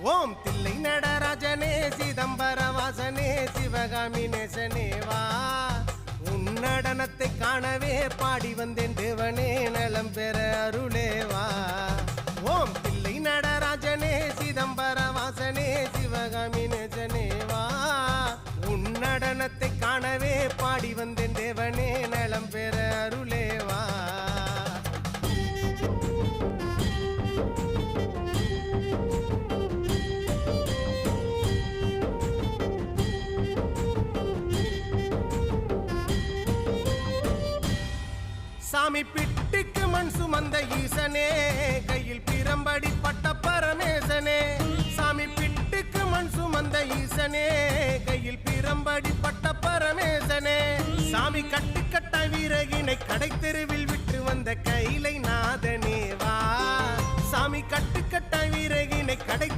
ஓம் தில்லை நடராஜனே சிதம்பர வாசனே சிவகாமி நேசனே வா உன் நடனத்தை காணவே பாடி வந்தேன் தேவனே நலம் பெற அருளே வா ஓம் தில்லை நடராஜனே சிதம்பர வாசனே சிவகாமி நேசனே வா உன் நடனத்தை காணவே பாடி வந்தேன் தேவனே நலம் பெற அருளே வா சாமி பிட்டுக்கு மண் சுமந்த ஈசனே கையில் பிரம்படி பட்ட பரமேசனே சாமி பிட்டுக்கு மண் சுமந்த ஈசனே கையில் பிரம்படி பட்ட பரமேசனே சாமி கட்டுக்கட்ட வீரகினை கடை தெருவில் விட்டு வந்த கைலை நாதனே வா சாமி கட்டுக்கட்ட வீரகினை கடை